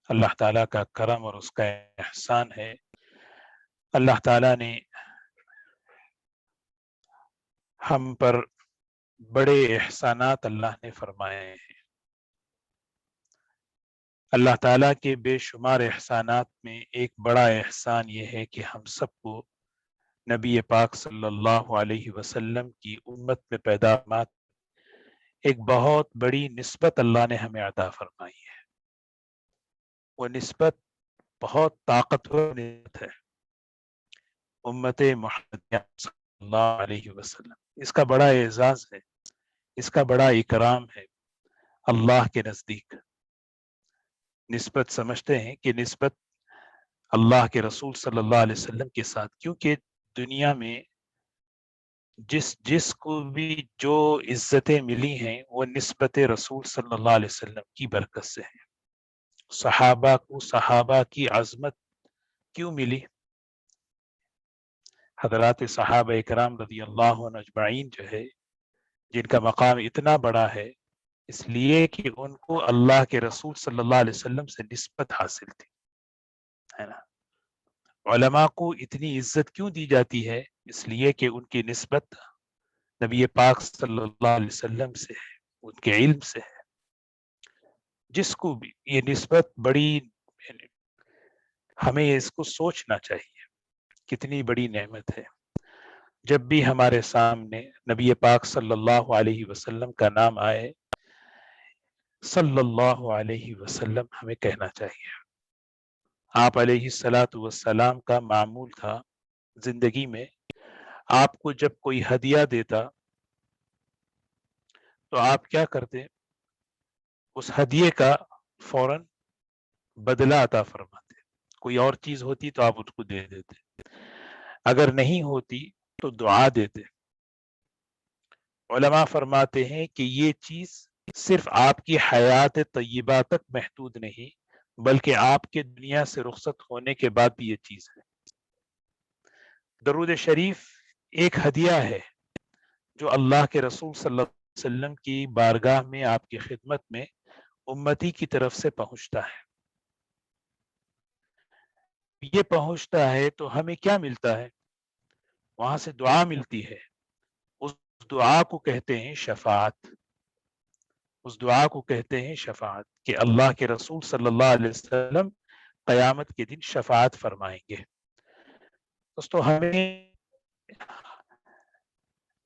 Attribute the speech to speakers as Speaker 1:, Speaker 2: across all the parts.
Speaker 1: اللہ تعالیٰ کا کرم اور اس کا احسان ہے. اللہ تعالیٰ نے ہم پر بڑے احسانات اللہ نے فرمائے ہیں. اللہ تعالیٰ کے بے شمار احسانات میں ایک بڑا احسان یہ ہے کہ ہم سب کو نبی پاک صلی اللہ علیہ وسلم کی امت میں پیدا ایک بہت بڑی نسبت اللہ نے ہمیں عطا فرمائی ہے. وہ نسبت بہت طاقتور نسبت ہے، امت محمد صلی اللہ علیہ وسلم. اس کا بڑا اعزاز ہے، اس کا بڑا اکرام ہے اللہ کے نزدیک. نسبت سمجھتے ہیں کہ نسبت اللہ کے رسول صلی اللہ علیہ وسلم کے ساتھ، کیونکہ دنیا میں جس کو بھی جو عزتیں ملی ہیں وہ نسبت رسول صلی اللہ علیہ وسلم کی برکت سے ہیں. صحابہ کو صحابہ کی عظمت کیوں ملی؟ حضرات صحابہ اکرام رضی اللہ عنہ اجمعین جو ہے، جن کا مقام اتنا بڑا ہے، اس لیے کہ ان کو اللہ کے رسول صلی اللہ علیہ وسلم سے نسبت حاصل تھی، ہے نا. علماء کو اتنی عزت کیوں دی جاتی ہے؟ اس لیے کہ ان کی نسبت نبی پاک صلی اللہ علیہ وسلم سے ہے، ان کے علم سے ہے. جس کو بھی یہ نسبت بڑی، ہمیں اس کو سوچنا چاہیے کتنی بڑی نعمت ہے. جب بھی ہمارے سامنے نبی پاک صلی اللہ علیہ وسلم کا نام آئے، صلی اللہ علیہ وسلم، ہمیں کہنا چاہیے. آپ علیہ الصلاۃ والسلام کا معمول تھا زندگی میں، آپ کو جب کوئی ہدیہ دیتا تو آپ کیا کرتے؟ اس ہدیے کا فوراً بدلہ عطا فرماتے. کوئی اور چیز ہوتی تو آپ اس کو دے دیتے، اگر نہیں ہوتی تو دعا دیتے. علماء فرماتے ہیں کہ یہ چیز صرف آپ کی حیات طیبہ تک محدود نہیں، بلکہ آپ کے دنیا سے رخصت ہونے کے بعد بھی یہ چیز ہے. درود شریف ایک ہدیہ ہے جو اللہ کے رسول صلی اللہ علیہ وسلم کی بارگاہ میں، آپ کی خدمت میں امتی کی طرف سے پہنچتا ہے. یہ پہنچتا ہے تو ہمیں کیا ملتا ہے؟ وہاں سے دعا ملتی ہے. اس دعا کو کہتے ہیں شفاعت. اس دعا کو کہتے ہیں شفاعت، کہ اللہ کے رسول صلی اللہ علیہ وسلم قیامت کے دن شفاعت فرمائیں گے. دوستو، ہمیں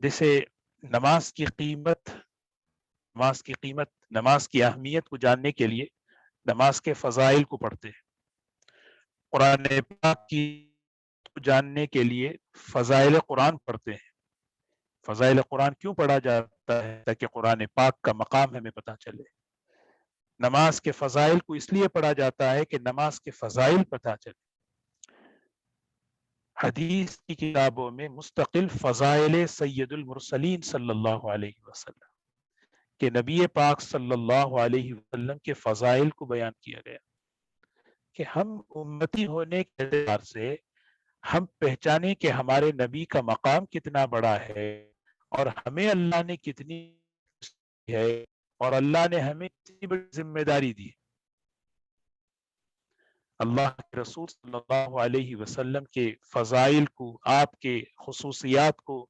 Speaker 1: جیسے نماز کی قیمت، نماز کی اہمیت کو جاننے کے لیے نماز کے فضائل کو پڑھتے ہیں. قرآن پاک کی جاننے کے لیے فضائل قرآن پڑھتے ہیں. فضائل قرآن کیوں پڑھا جاتا ہے؟ تاکہ قرآن پاک کا مقام ہمیں پتہ چلے. نماز کے فضائل کو اس لیے پڑھا جاتا ہے کہ نماز کے فضائل پتہ چلے. حدیث کی کتابوں میں مستقل فضائل سید المرسلین صلی اللہ علیہ وسلم، کہ نبی پاک صلی اللہ علیہ وسلم کے فضائل کو بیان کیا گیا، کہ ہم امتی ہونے کے اعتبار سے ہم پہچانے کہ ہمارے نبی کا مقام کتنا بڑا ہے، اور ہمیں اللہ نے کتنی ہے، اور اللہ نے ہمیں کتنی بڑی ذمہ داری دی. اللہ کے رسول صلی اللہ علیہ وسلم کے فضائل کو، آپ کے خصوصیات کو،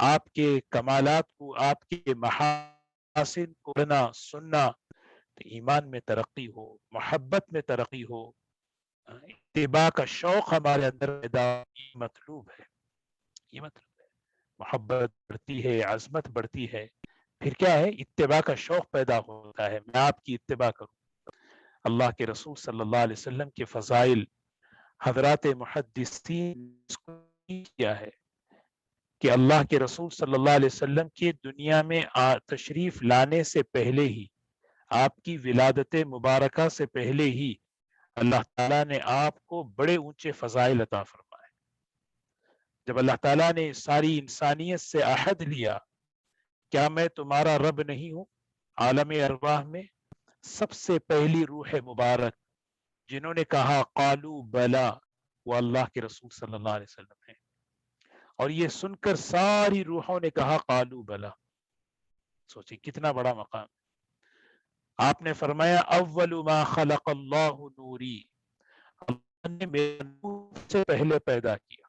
Speaker 1: آپ کے کمالات کو، آپ کے محاسن کو پڑھنا سننا تو ایمان میں ترقی ہو، محبت میں ترقی ہو، اتباع کا شوق ہمارے اندر پیدا، یہ مطلوب ہے. یہ مطلب ہے محبت بڑھتی ہے، عظمت بڑھتی ہے، پھر کیا ہے؟ اتباع کا شوق پیدا ہوتا ہے، میں آپ کی اتباع کروں. اللہ کے رسول صلی اللہ علیہ وسلم کے فضائل حضرات محدثین کیا ہے کہ اللہ کے رسول صلی اللہ علیہ وسلم کے دنیا میں تشریف لانے سے پہلے ہی، آپ کی ولادت مبارکہ سے پہلے ہی اللہ تعالیٰ نے آپ کو بڑے اونچے فضائل عطا فرمائے. جب اللہ تعالیٰ نے ساری انسانیت سے عہد لیا، کیا میں تمہارا رب نہیں ہوں؟ عالم ارواح میں سب سے پہلی روح مبارک جنہوں نے کہا قالو بلا، وہ اللہ کے رسول صلی اللہ علیہ وسلم ہیں. اور یہ سن کر ساری روحوں نے کہا قالو بلا. سوچیں کتنا بڑا مقام. آپ نے فرمایا اول ما خلق اللہ نوری، اللہ نے میرا نور سے پہلے پیدا کیا،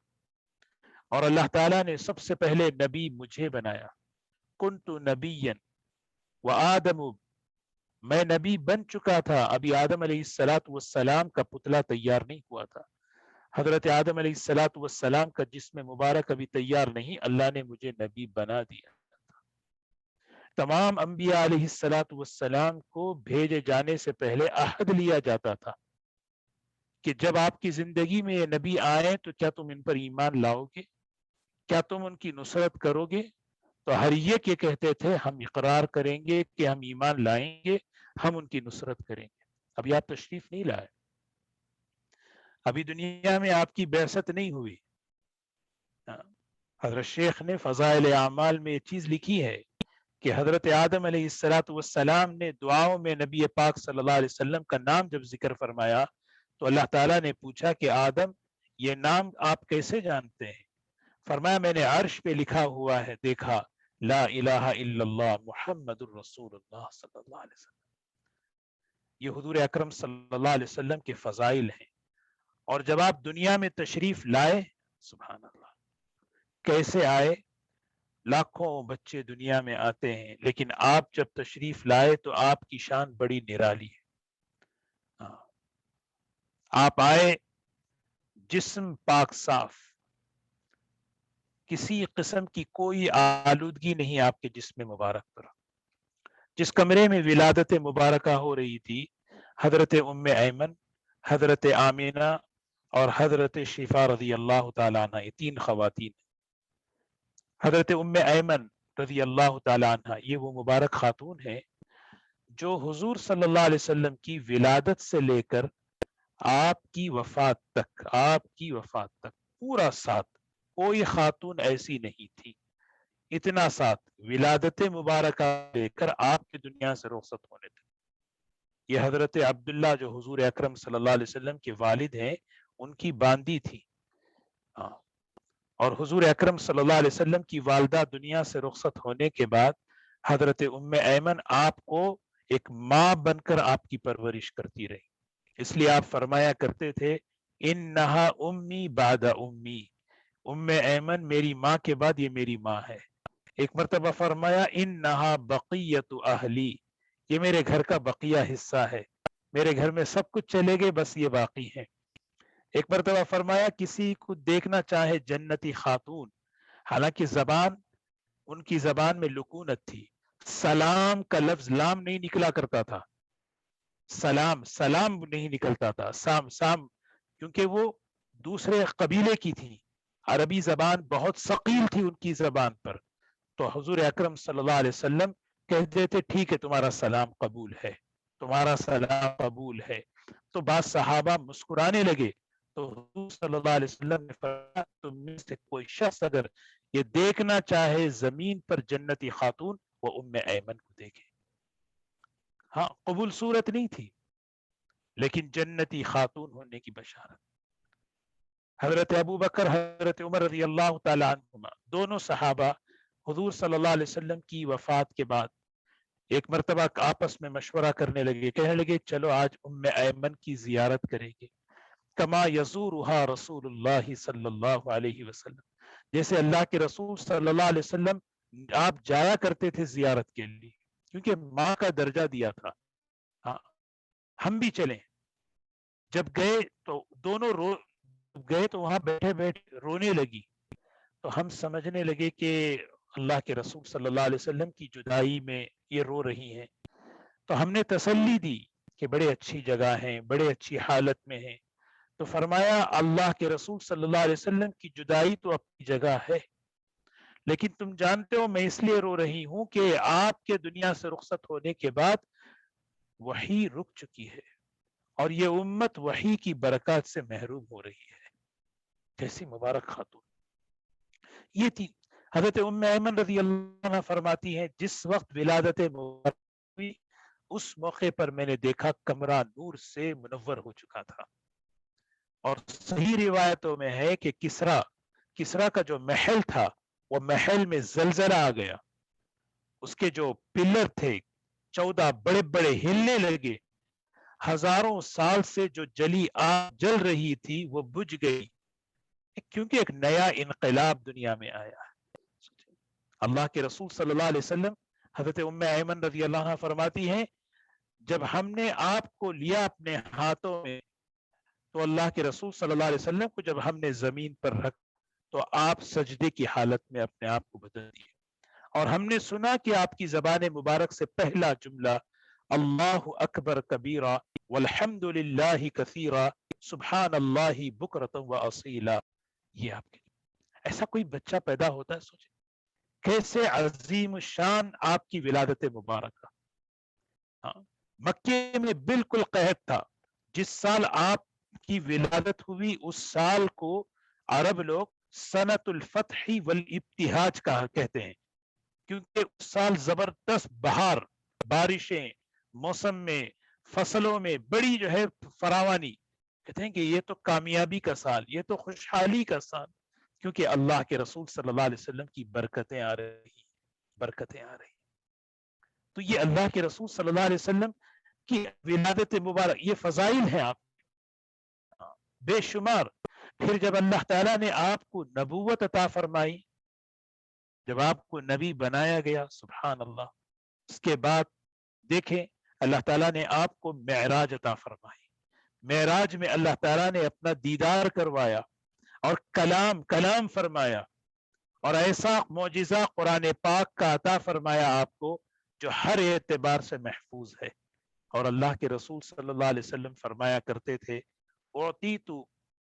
Speaker 1: اور اللہ تعالیٰ نے سب سے پہلے نبی مجھے بنایا، کنت نبیا وآدم، میں نبی بن چکا تھا، ابھی آدم علیہ السلام کا پتلا تیار نہیں ہوا تھا، حضرت آدم علیہ السلام کا جسم مبارک ابھی تیار نہیں، اللہ نے مجھے نبی بنا دیا۔ تمام انبیاء علیہ السلام کو بھیجے جانے سے پہلے عہد لیا جاتا تھا کہ جب آپ کی زندگی میں یہ نبی آئے تو کیا تم ان پر ایمان لاؤ گے، کیا تم ان کی نصرت کرو گے؟ تو ہر ایک یہ کہتے تھے ہم اقرار کریں گے کہ ہم ایمان لائیں گے، ہم ان کی نصرت کریں گے۔ ابھی آپ تشریف نہیں لائے، ابھی دنیا میں آپ کی بعثت نہیں ہوئی۔ حضرت شیخ نے فضائل اعمال میں یہ چیز لکھی ہے کہ حضرت آدم علیہ السلام نے دعاؤں میں نبی پاک صلی اللہ علیہ وسلم کا نام جب ذکر فرمایا تو اللہ تعالیٰ نے پوچھا کہ آدم یہ نام آپ کیسے جانتے ہیں؟ فرمایا میں نے عرش پہ لکھا ہوا ہے دیکھا، لا الہ الا اللہ محمد الرسول اللہ صلی اللہ علیہ وسلم۔ یہ حضور اکرم صلی اللہ علیہ وسلم کے فضائل ہیں، اور جب آپ دنیا میں تشریف لائے، سبحان اللہ، کیسے آئے؟ لاکھوں بچے دنیا میں آتے ہیں، لیکن آپ جب تشریف لائے تو آپ کی شان بڑی نرالی ہے۔ آپ آئے جسم پاک صاف، کسی قسم کی کوئی آلودگی نہیں آپ کے جسم مبارک پر۔ جس کمرے میں ولادت مبارکہ ہو رہی تھی، حضرت ام ایمن، حضرت آمینہ اور حضرت شفا رضی اللہ تعالیٰ عنہ، یہ تین خواتین۔ حضرت ام ایمن رضی اللہ تعالیٰ عنہ یہ وہ مبارک خاتون ہے جو حضور صلی اللہ علیہ وسلم کی ولادت سے لے کر آپ کی وفات تک پورا ساتھ، کوئی خاتون ایسی نہیں تھی، اتنا ساتھ ولادت مبارکہ لے کر آپ کی دنیا سے رخصت ہونے تک۔ یہ حضرت عبداللہ جو حضور اکرم صلی اللہ علیہ وسلم کے والد ہیں، ان کی باندی تھی، اور حضور اکرم صلی اللہ علیہ وسلم کی والدہ دنیا سے رخصت ہونے کے بعد حضرت ام ایمن آپ کو ایک ماں بن کر آپ کی پرورش کرتی رہی۔ اس لیے آپ فرمایا کرتے تھے انہا امی بعد امی، ام ایمن میری ماں کے بعد یہ میری ماں ہے۔ ایک مرتبہ فرمایا انہا بقیت اہلی، یہ میرے گھر کا بقیہ حصہ ہے، میرے گھر میں سب کچھ چلے گئے بس یہ باقی ہے۔ ایک مرتبہ فرمایا کسی کو دیکھنا چاہے جنتی خاتون، حالانکہ زبان ان کی زبان میں لکونت تھی، سلام کا لفظ لام نہیں نکلا کرتا تھا، سلام نہیں نکلتا تھا، سام، کیونکہ وہ دوسرے قبیلے کی تھی، عربی زبان بہت ثقیل تھی ان کی زبان پر، تو حضور اکرم صلی اللہ علیہ وسلم کہتے تھے ٹھیک ہے تمہارا سلام قبول ہے، تمہارا سلام قبول ہے۔ تو بعض صحابہ مسکرانے لگے، تو حضور صلی اللہ علیہ وسلم نے فرمایا تم میں سے کوئی شخص اگر یہ دیکھنا چاہے زمین پر جنتی خاتون، وہ ام ایمن کو دیکھے۔ ہاں قبول صورت نہیں تھی، لیکن جنتی خاتون ہونے کی بشارت۔ حضرت ابو بکر، حضرت عمر رضی اللہ تعالیٰ عنہما، دونوں صحابہ حضور صلی اللہ علیہ وسلم کی وفات کے بعد ایک مرتبہ آپس میں مشورہ کرنے لگے، کہنے لگے چلو آج ام ایمن کی زیارت کریں گے، کما یزورها رسول اللہ صلی اللہ علیہ وسلم، جیسے اللہ کے رسول صلی اللہ علیہ وسلم آپ جایا کرتے تھے زیارت کے لیے، کیونکہ ماں کا درجہ دیا تھا۔ ہاں ہم بھی چلیں۔ جب گئے تو دونوں گئے تو وہاں بیٹھے بیٹھے رونے لگی، تو ہم سمجھنے لگے کہ اللہ کے رسول صلی اللہ علیہ وسلم کی جدائی میں یہ رو رہی ہیں، تو ہم نے تسلی دی کہ بڑے اچھی جگہ ہیں، بڑے اچھی حالت میں ہیں، تو فرمایا اللہ کے رسول صلی اللہ علیہ وسلم کی جدائی تو اپنی جگہ ہے، لیکن تم جانتے ہو میں اس لیے رو رہی ہوں کہ آپ کے دنیا سے رخصت ہونے کے بعد وحی رک چکی ہے، اور یہ امت وحی کی برکات سے محروم ہو رہی ہے۔ کیسی مبارک خاتون یہ تھی۔ حضرت ام ایمن رضی اللہ عنہ فرماتی ہیں جس وقت ولادت مبارک ہوئی اس موقع پر میں نے دیکھا کمرہ نور سے منور ہو چکا تھا، اور صحیح روایتوں میں ہے کہ کسرا کا جو محل تھا وہ محل میں زلزلہ آ گیا، اس کے جو پلر تھے 14 بڑے بڑے ہلنے لگے، ہزاروں سال سے جو جلی آگ جل رہی تھی وہ بجھ گئی، کیونکہ ایک نیا انقلاب دنیا میں آیا ہے۔ اللہ کے رسول صلی اللہ علیہ وسلم، حضرت ام ایمن رضی اللہ عنہ فرماتی ہیں، جب ہم نے آپ کو لیا اپنے ہاتھوں میں تو اللہ کے رسول صلی اللہ علیہ وسلم کو جب ہم نے زمین پر رکھ تو آپ سجدے کی حالت میں اپنے آپ کو بدل دیے، اور ہم نے سنا کہ آپ کی زبان مبارک سے پہلا جملہ اللہ اکبر کبیرہ والحمد للہ کثیرہ سبحان اللہ بکرۃ و اصیلا، یہ آپ کے ایسا کوئی بچہ پیدا ہوتا ہے؟ سوچیں کیسے عظیم الشان آپ کی ولادت مبارکہ۔ ہاں، مکے میں بالکل قحط تھا، جس سال آپ کی ولادت ہوئی اس سال کو عرب لوگ سنت الفتح والابتہاج کہتے ہیں، کیونکہ اس سال زبردست بہار، بارشیں، موسم میں، فصلوں میں بڑی جو ہے فراوانی، کہتے ہیں کہ یہ تو کامیابی کا سال، یہ تو خوشحالی کا سال، کیونکہ اللہ کے رسول صلی اللہ علیہ وسلم کی برکتیں آ رہی۔ تو یہ اللہ کے رسول صلی اللہ علیہ وسلم کی ولادت مبارک، یہ فضائل ہیں آپ بے شمار۔ پھر جب اللہ تعالیٰ نے آپ کو نبوت عطا فرمائی، جب آپ کو نبی بنایا گیا، سبحان اللہ، اس کے بعد دیکھیں اللہ تعالیٰ نے آپ کو معراج عطا فرمائی، معراج میں اللہ تعالیٰ نے اپنا دیدار کروایا اور کلام فرمایا، اور ایسا معجزہ قرآن پاک کا عطا فرمایا آپ کو جو ہر اعتبار سے محفوظ ہے۔ اور اللہ کے رسول صلی اللہ علیہ وسلم فرمایا کرتے تھے، اعطیت،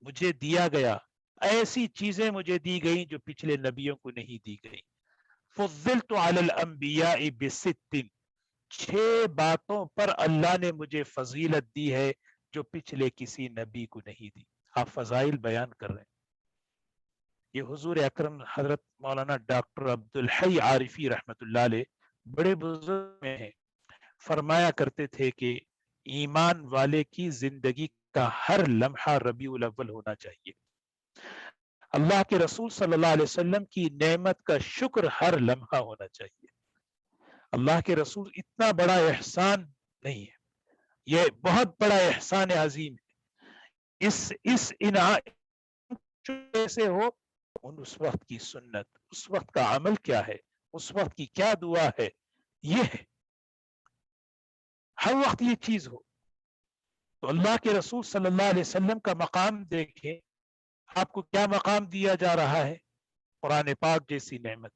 Speaker 1: مجھے دیا گیا، ایسی چیزیں مجھے دی گئی جو پچھلے نبیوں کو نہیں دی گئی۔ فضلت علی الانبیاء بست، 6 باتوں پر اللہ نے مجھے فضیلت دی ہے جو پچھلے کسی نبی کو نہیں دی۔ آپ فضائل بیان کر رہے ہیں۔ یہ حضور اکرم حضرت مولانا ڈاکٹر عبدالحی عارفی رحمت اللہ علیہ بڑے بزرگ میں ہیں، فرمایا کرتے تھے کہ ایمان والے کی زندگی کا ہر لمحہ ربیع الاول ہونا چاہیے، اللہ کے رسول صلی اللہ علیہ وسلم کی نعمت کا شکر ہر لمحہ ہونا چاہیے۔ اللہ کے رسول اتنا بڑا احسان نہیں ہے، یہ بہت بڑا احسان عظیم ہے۔ اس انعام سے ہو، اس وقت کی سنت، اس وقت کا عمل کیا ہے، اس وقت کی کیا دعا ہے، یہ ہے ہر وقت یہ چیز ہو۔ تو اللہ کے رسول صلی اللہ علیہ وسلم کا مقام دیکھیں، آپ کو کیا مقام دیا جا رہا ہے، قرآن پاک جیسی نعمت۔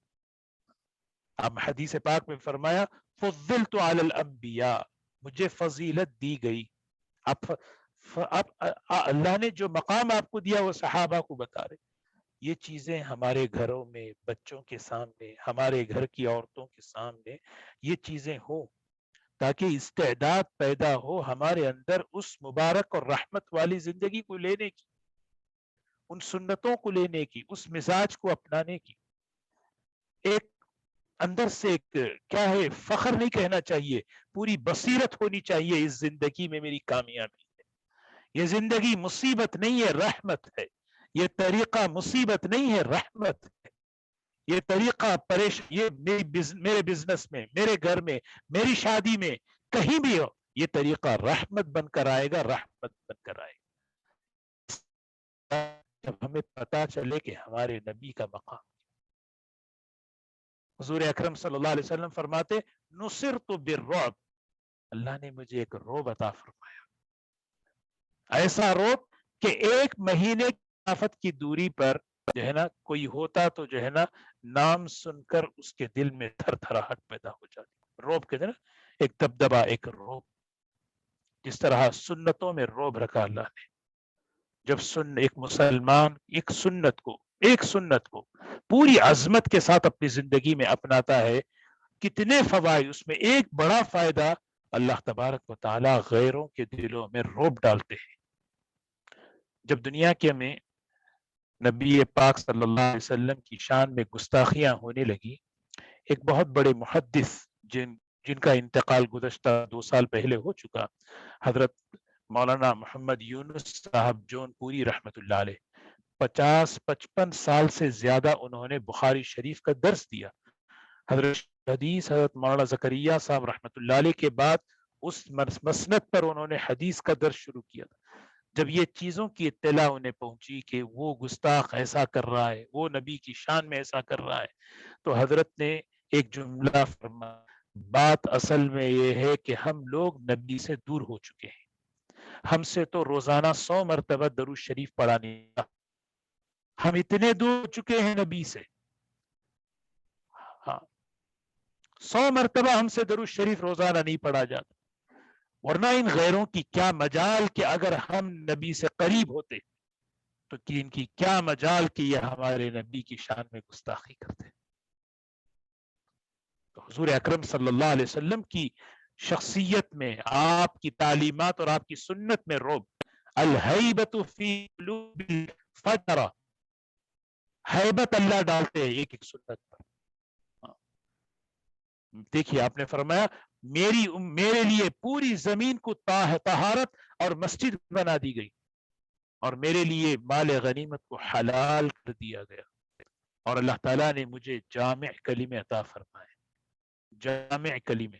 Speaker 1: اب حدیث پاک میں فرمایا فضلت علی الانبیاء، مجھے فضیلت دی گئی۔ اب اللہ نے جو مقام آپ کو دیا وہ صحابہ کو بتا رہے۔ یہ چیزیں ہمارے گھروں میں، بچوں کے سامنے، ہمارے گھر کی عورتوں کے سامنے یہ چیزیں ہوں، تاکہ استعداد پیدا ہو ہمارے اندر اس مبارک اور رحمت والی زندگی کو لینے کی، ان سنتوں کو لینے کی، اس مزاج کو اپنانے کی۔ ایک اندر سے ایک کیا ہے، فخر نہیں کہنا چاہیے، پوری بصیرت ہونی چاہیے، اس زندگی میں میری کامیابی ہے، یہ زندگی مصیبت نہیں ہے، رحمت ہے، یہ طریقہ مصیبت نہیں ہے، رحمت ہے، یہ طریقہ یہ میرے بزنس میں، میرے گھر میں، میری شادی میں، کہیں بھی ہو، یہ طریقہ رحمت بن کر آئے گا، رحمت بن کر آئے گا۔ جب ہمیں پتا چلے کہ ہمارے نبی کا مقام، حضور اکرم صلی اللہ علیہ وسلم فرماتے نصرت بالرعب، اللہ نے مجھے ایک رعب عطا فرمایا، ایسا رعب کہ 1 مہینے کی مسافت کی دوری پر جو ہے نا کوئی ہوتا تو جو ہے نا نام سن کر اس کے دل میں تھر تھراہٹ پیدا ہو جاتی۔ رعب کہتے ہیں نا، ایک دبدبا، ایک رعب، جس طرح سنتوں میں رعب رکھا اللہ نے۔ جب ایک مسلمان ایک سنت کو پوری عظمت کے ساتھ اپنی زندگی میں اپناتا ہے، کتنے فوائد، اس میں ایک بڑا فائدہ اللہ تبارک و تعالی غیروں کے دلوں میں رعب ڈالتے ہیں۔ جب دنیا کے میں نبی پاک صلی اللہ علیہ وسلم کی شان میں گستاخیاں ہونے لگی، ایک بہت بڑے محدث جن کا انتقال گزشتہ 2 سال پہلے ہو چکا، حضرت مولانا محمد یونس صاحب جون پوری رحمت اللہ علیہ، 50-55 سال سے زیادہ انہوں نے بخاری شریف کا درس دیا۔ حضرت حدیث حضرت مولانا زکریا صاحب رحمۃ اللہ علیہ کے بعد اس مسند پر انہوں نے حدیث کا درس شروع کیا تھا. جب یہ چیزوں کی اطلاع انہیں پہنچی کہ وہ گستاخ ایسا کر رہا ہے، وہ نبی کی شان میں ایسا کر رہا ہے، تو حضرت نے ایک جملہ فرمایا، بات اصل میں یہ ہے کہ ہم لوگ نبی سے دور ہو چکے ہیں، ہم سے تو روزانہ 100 مرتبہ درود شریف پڑھانی، ہم اتنے دور ہو چکے ہیں نبی سے. ہاں 100 مرتبہ ہم سے درود شریف روزانہ نہیں پڑھا جاتا، ورنہ ان غیروں کی کیا مجال کہ اگر ہم نبی سے قریب ہوتے تو ان کی کیا مجال کہ یہ ہمارے نبی کی شان میں گستاخی کرتے. تو حضور اکرم صلی اللہ علیہ وسلم کی شخصیت میں، آپ کی تعلیمات اور آپ کی سنت میں رعب، الہیبت فی قلوب الفجرہ، ہیبت اللہ ڈالتے ہیں ایک ایک سنت پر. دیکھیے آپ نے فرمایا میرے لیے پوری زمین کو طہارت اور مسجد بنا دی گئی، اور میرے لیے مال غنیمت کو حلال کر دیا گیا، اور اللہ تعالیٰ نے مجھے جامع کلمے عطا فرمائے. جامع کلمے،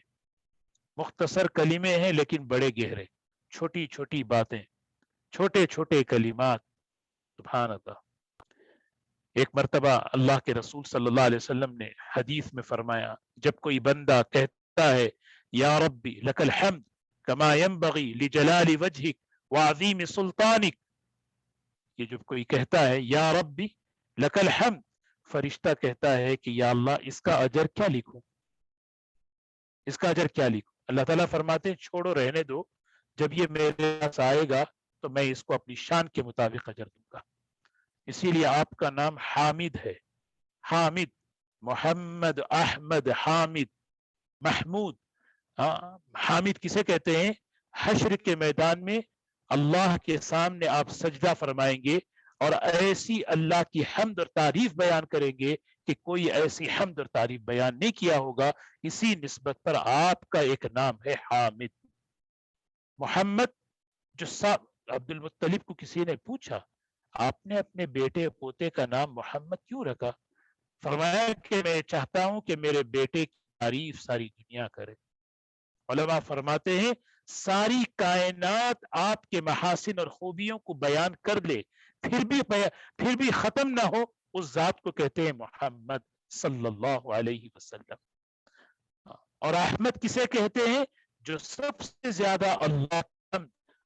Speaker 1: مختصر کلمے ہیں لیکن بڑے گہرے، چھوٹی چھوٹی باتیں، چھوٹے چھوٹے کلمات. سبحان اللہ. ایک مرتبہ اللہ کے رسول صلی اللہ علیہ وسلم نے حدیث میں فرمایا، جب کوئی بندہ کہتا ہے یا ربی لک الحمد کما ينبغی لجلال وجهک وعظیم سلطانک، یہ جب کوئی کہتا ہے یا ربی لک الحمد، فرشتہ کہتا ہے کہ یا اللہ اس کا اجر کیا لکھوں، اس کا اجر کیا لکھوں. اللہ تعالیٰ فرماتے ہیں چھوڑو، رہنے دو، جب یہ میرے پاس آئے گا تو میں اس کو اپنی شان کے مطابق اجر دوں گا. اسی لیے آپ کا نام حامد ہے، حامد، محمد، احمد، حامد، محمود. حامد کسے کہتے ہیں؟ حشر کے میدان میں اللہ کے سامنے آپ سجدہ فرمائیں گے اور ایسی اللہ کی حمد اور تعریف بیان کریں گے کہ کوئی ایسی حمد اور تعریف بیان نہیں کیا ہوگا. اسی نسبت پر آپ کا ایک نام ہے حامد. محمد، جو عبد المطلب کو کسی نے پوچھا آپ نے اپنے بیٹے پوتے کا نام محمد کیوں رکھا؟ فرمایا کہ میں چاہتا ہوں کہ میرے بیٹے کی تعریف ساری دنیا کرے. علماء فرماتے ہیں ساری کائنات آپ کے محاسن اور خوبیوں کو بیان کر لے، پھر بھی ختم نہ ہو، اس ذات کو کہتے ہیں محمد صلی اللہ علیہ وسلم. اور احمد کسے کہتے ہیں؟ جو سب سے زیادہ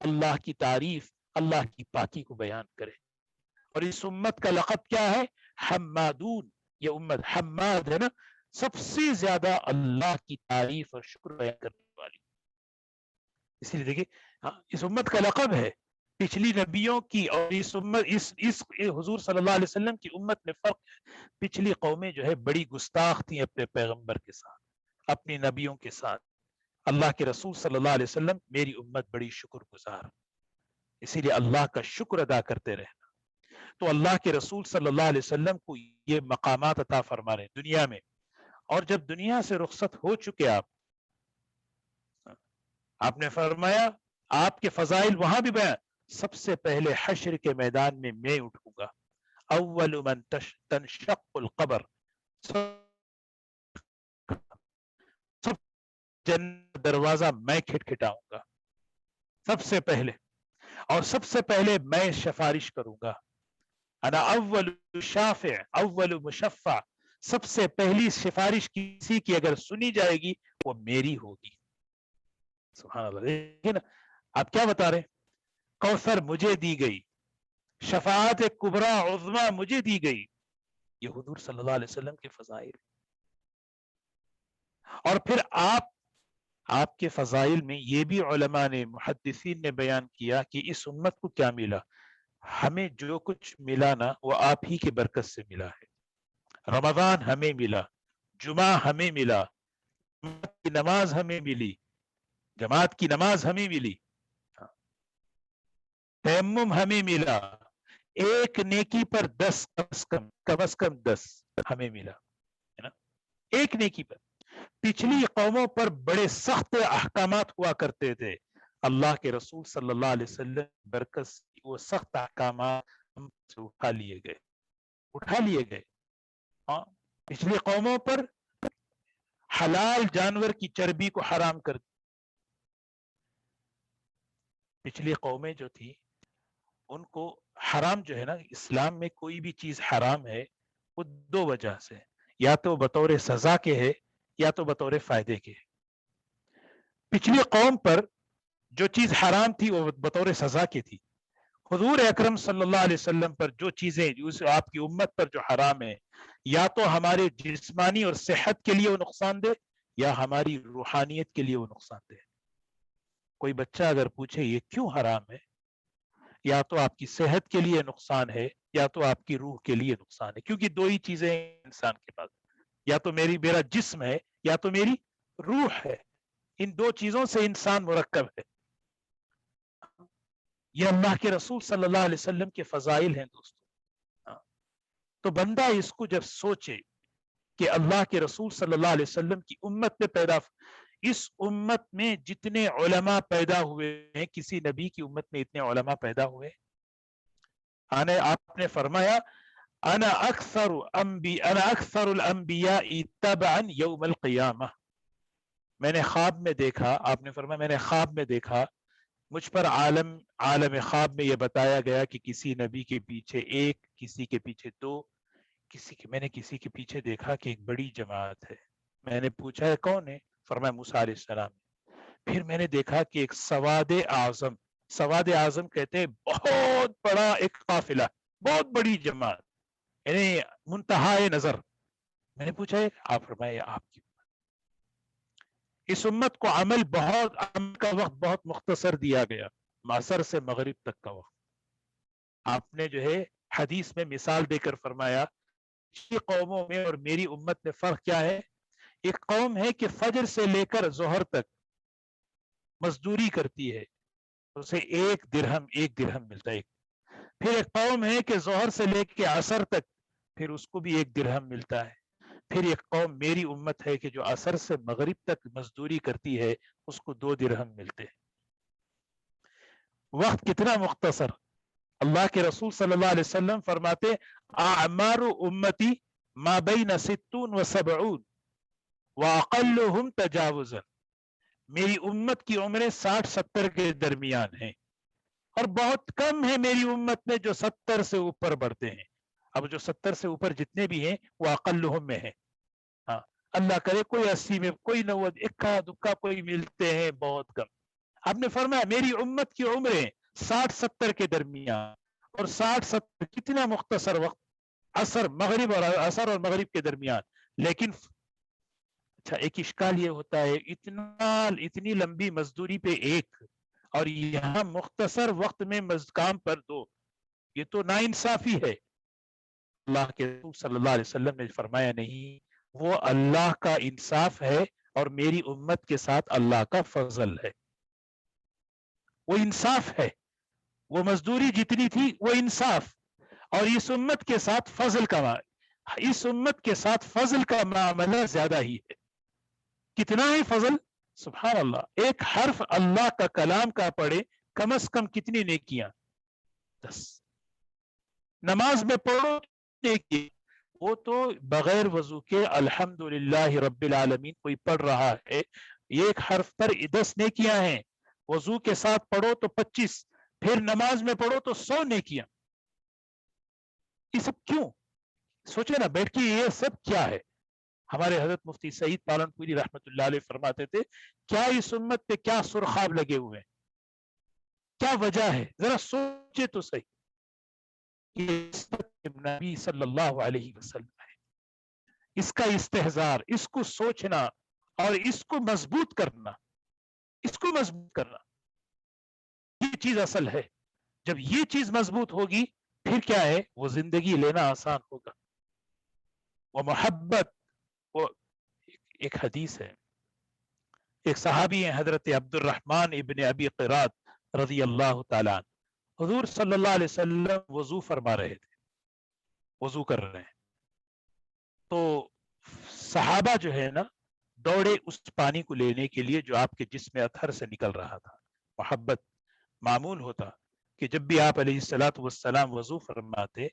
Speaker 1: اللہ کی تعریف، اللہ کی پاکی کو بیان کرے. اور اس امت کا لقب کیا ہے؟ حمادون. یہ امت حماد ہے نا، سب سے زیادہ اللہ کی تعریف اور شکر بیان کرنے والی. اس لیے دیکھیے اس امت کا لقب ہے. پچھلی نبیوں کی اور اس امت اس حضور صلی اللہ علیہ وسلم کی امت میں فرق ہے. پچھلی قومیں جو ہے بڑی گستاخ تھیں اپنے پیغمبر کے ساتھ، اپنی نبیوں کے ساتھ. اللہ کے رسول صلی اللہ علیہ وسلم میری امت بڑی شکر گزار، اسی لیے اللہ کا شکر ادا کرتے رہنا. تو اللہ کے رسول صلی اللہ علیہ وسلم کو یہ مقامات عطا فرما رہے دنیا میں. اور جب دنیا سے رخصت ہو چکے آپ نے فرمایا آپ کے فضائل وہاں بھی بیان. سب سے پہلے حشر کے میدان میں اٹھوں گا، اول من تنشق القبر، سب جنت دروازہ میں کھٹکھٹاؤں گا سب سے پہلے، اور سب سے پہلے میں سفارش کروں گا. انا اول شافع اول مشفع، سب سے پہلی سفارش کسی کی اگر سنی جائے گی وہ میری ہوگی. سبحان اللہ. دیکھیں نا آپ کیا بتا رہے ہیں، کوثر مجھے دی گئی، شفاعت کبریٰ عظمیٰ مجھے دی گئی. یہ حضور صلی اللہ علیہ وسلم کے فضائل. اور پھر آپ کے فضائل میں یہ بھی علماء نے، محدثین نے بیان کیا کہ اس امت کو کیا ملا. ہمیں جو کچھ ملا نا وہ آپ ہی کے برکت سے ملا ہے. رمضان ہمیں ملا، جمعہ ہمیں ملا، جماعت کی نماز ہمیں ملی، جماعت کی نماز ہمیں ملی، تیمم ہمیں ملا، ایک نیکی پر 10 کم از کم 10 ہمیں ملا ہے نا، ایک نیکی پر. پچھلی قوموں پر بڑے سخت احکامات ہوا کرتے تھے، اللہ کے رسول صلی اللہ علیہ وسلم برکت سے وہ سخت احکامات ہم سے اٹھا لیے گئے. ہاں پچھلی قوموں پر حلال جانور کی چربی کو حرام کر دیا۔ پچھلی قومیں جو تھی ان کو حرام جو ہے نا، اسلام میں کوئی بھی چیز حرام ہے وہ دو وجہ سے، یا تو بطور سزا کے ہے یا تو بطور فائدے کے ہے۔ پچھلی قوم پر جو چیز حرام تھی وہ بطور سزا کی تھی۔ حضور اکرم صلی اللہ علیہ وسلم پر جو چیزیں آپ کی امت پر جو حرام ہے، یا تو ہمارے جسمانی اور صحت کے لیے وہ نقصان دہ، یا ہماری روحانیت کے لیے وہ نقصان دہ۔ کوئی بچہ اگر پوچھے یہ کیوں حرام ہے، یا تو آپ کی صحت کے لیے نقصان ہے یا تو آپ کی روح کے لیے نقصان ہے، کیونکہ دو ہی چیزیں ہیں انسان کے پاس، یا تو میرا جسم ہے یا تو میری روح ہے۔ ان دو چیزوں سے انسان مرکب ہے۔ یہ اللہ کے رسول صلی اللہ علیہ وسلم کے فضائل ہیں دوستو۔ تو بندہ اس کو جب سوچے کہ اللہ کے رسول صلی اللہ علیہ وسلم کی امت میں پیدا، اس امت میں جتنے علماء پیدا ہوئے ہیں، کسی نبی کی امت میں اتنے علماء پیدا ہوئے۔ آپ نے فرمایا انا اکثر الانبیاء تبعا یوم القیامہ۔ میں نے خواب میں دیکھا، آپ نے فرمایا میں نے خواب میں دیکھا، مجھ پر عالم خواب میں یہ بتایا گیا کہ کسی نبی کے پیچھے ایک، کسی کے پیچھے دو، میں نے کسی کے پیچھے دیکھا کہ ایک بڑی جماعت ہے۔ میں نے پوچھا ہے کون ہے؟ فرمایا موسیٰ علیہ السلام۔ پھر میں نے دیکھا کہ ایک سواد اعظم کہتے ہیں بہت بڑا ایک قافلہ، بہت بڑی جماعت، یعنی منتہائے نظر۔ میں نے پوچھا ہے، آپ فرمایا آپ کی اس امت کو عمل کا وقت بہت مختصر دیا گیا، معصر سے مغرب تک کا وقت۔ آپ نے جو ہے حدیث میں مثال دے کر فرمایا قوموں میں اور میری امت میں فرق کیا ہے؟ ایک قوم ہے کہ فجر سے لے کر ظہر تک مزدوری کرتی ہے، اسے ایک درہم ملتا ہے۔ پھر ایک قوم ہے کہ ظہر سے لے کے عصر تک، پھر اس کو بھی ایک درہم ملتا ہے۔ پھر ایک قوم میری امت ہے کہ جو عصر سے مغرب تک مزدوری کرتی ہے، اس کو 2 درہم ملتے ہیں۔ وقت کتنا مختصر۔ اللہ کے رسول صلی اللہ علیہ وسلم فرماتے اعمار امتی ما بین 60 و 70 واقلهم تجاوزا۔ میری امت کی عمریں 60-70 کے درمیان ہیں، اور بہت کم ہے میری امت میں جو 70 سے اوپر بڑھتے ہیں۔ اب جو 70 سے اوپر جتنے بھی ہیں وہ اقلہم میں ہیں۔ ہاں، اللہ کرے کوئی 80 میں، کوئی 90، اکا دکا کوئی ملتے ہیں، بہت کم۔ آپ نے فرمایا میری امت کی عمریں 60-70 کے درمیان، اور 60-70 کتنا مختصر وقت، عصر اور مغرب کے درمیان۔ لیکن اچھا ایک اشکال یہ ہوتا ہے، اتنی لمبی مزدوری پہ ایک، اور یہاں مختصر وقت میں کام پر 2، یہ تو ناانصافی ہے۔ اللہ کے رسول صلی اللہ علیہ وسلم نے فرمایا نہیں، وہ اللہ کا انصاف ہے اور میری امت کے ساتھ اللہ کا فضل ہے۔ وہ انصاف ہے، وہ مزدوری جتنی تھی وہ انصاف، اور اس امت کے ساتھ فضل کا معاملہ زیادہ ہی ہے۔ کتنا ہے فضل؟ سبحان اللہ، ایک حرف اللہ کا کلام کا پڑھے کم از کم کتنی نیکیاں؟ 10۔ نماز میں پڑھو نیکی، وہ تو بغیر وضو کے الحمدللہ رب العالمین کوئی پڑھ رہا ہے، ایک حرف پر 10 نیکیاں ہیں۔ وضو کے ساتھ پڑھو تو 25، پھر نماز میں پڑھو تو 100 نیکیاں۔ یہ سب کیوں؟ سوچے نا بیٹھ کے، یہ سب کیا ہے؟ ہمارے حضرت مفتی سعید پالنپوری رحمت اللہ علیہ فرماتے تھے کیا اس امت پہ کیا سرخاب لگے ہوئے ہیں، کیا وجہ ہے؟ ذرا سوچے تو صحیح۔ نبی صلی اللہ علیہ وسلم ہے، اس کا استحضار، اس کو سوچنا اور اس کو مضبوط کرنا، یہ چیز اصل ہے۔ جب یہ چیز مضبوط ہوگی پھر کیا ہے؟ وہ زندگی لینا آسان ہوگا۔ وہ محبت، وہ ایک حدیث ہے، ایک صحابی ہیں حضرت عبد الرحمن ابن ابی قرات رضی اللہ تعالیٰ عنہ، حضور صلی اللہ علیہ وسلم وضو فرما رہے تھے، وضو کر رہے ہیں، تو صحابہ جو ہے نا دوڑے اس پانی کو لینے کے لیے جو آپ کے جسم اطہر سے نکل رہا تھا۔ محبت، معمول ہوتا کہ جب بھی آپ علیہ الصلوۃ والسلام وضو فرماتے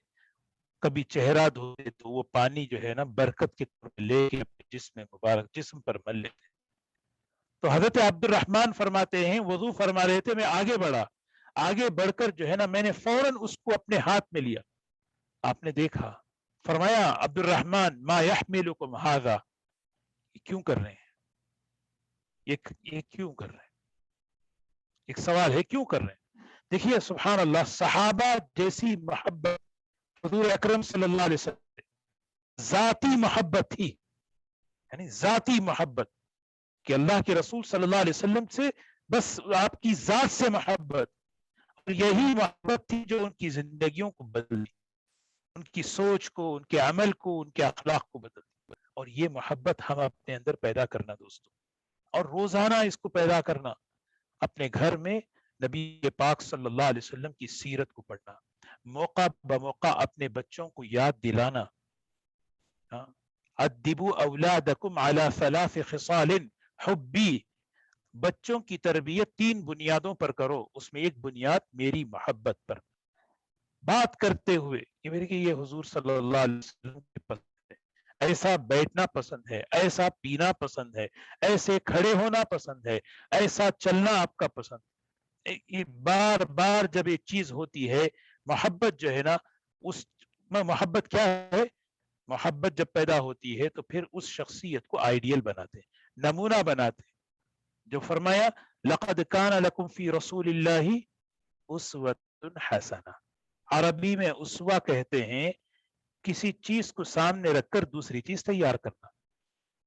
Speaker 1: کبھی چہرہ دھوتے تو وہ پانی جو ہے نا برکت کے طور پہ لے کے اپنے جسم مبارک جسم پر مل لیتے. تو حضرت عبد الرحمن فرماتے ہیں وضو فرما رہے تھے, میں آگے بڑھا, آگے بڑھ کر جو ہے نا میں نے فوراً اس کو اپنے ہاتھ میں لیا. آپ نے دیکھا, فرمایا عبد الرحمن ما یحملکم ھذا, یہ کیوں کر رہے ہیں, یہ کیوں کر رہے ہیں, ایک سوال ہے کیوں کر رہے ہیں. دیکھیے سبحان اللہ, صحابہ جیسی محبت حضور اکرم صلی اللہ علیہ وسلم ذاتی محبت تھی, یعنی ذاتی محبت کہ اللہ کے رسول صلی اللہ علیہ وسلم سے بس آپ کی ذات سے محبت, اور یہی محبت تھی جو ان کی زندگیوں کو بدل دی, ان کی سوچ کو, ان کے عمل کو, ان کے اخلاق کو بدل دی. اور یہ محبت ہم اپنے اندر پیدا کرنا دوستوں, اور روزانہ اس کو پیدا کرنا, اپنے گھر میں نبی پاک صلی اللہ علیہ وسلم کی سیرت کو پڑھنا, موقع بموقع اپنے بچوں کو یاد دلانا. ادبوا اولادکم علی ثلاث خصال حبی, بچوں کی تربیت 3 بنیادوں پر کرو, اس میں ایک بنیاد میری محبت پر. بات کرتے ہوئے کہ میرے کہ یہ حضور صلی اللہ علیہ وسلم کی پسند ہے, ایسا بیٹھنا پسند ہے, ایسا پینا پسند ہے, ایسے کھڑے ہونا پسند ہے, ایسا چلنا آپ کا پسند. یہ بار بار جب ایک چیز ہوتی ہے, محبت جو ہے نا, اس میں محبت کیا ہے, محبت جب پیدا ہوتی ہے تو پھر اس شخصیت کو آئیڈیل بناتے, نمونہ بناتے. جو فرمایا لقد کان لکم فی رسول اللہ اسوۃ حسنہ, عربی میں اسوہ کہتے ہیں کسی چیز کو سامنے رکھ کر دوسری چیز تیار کرنا.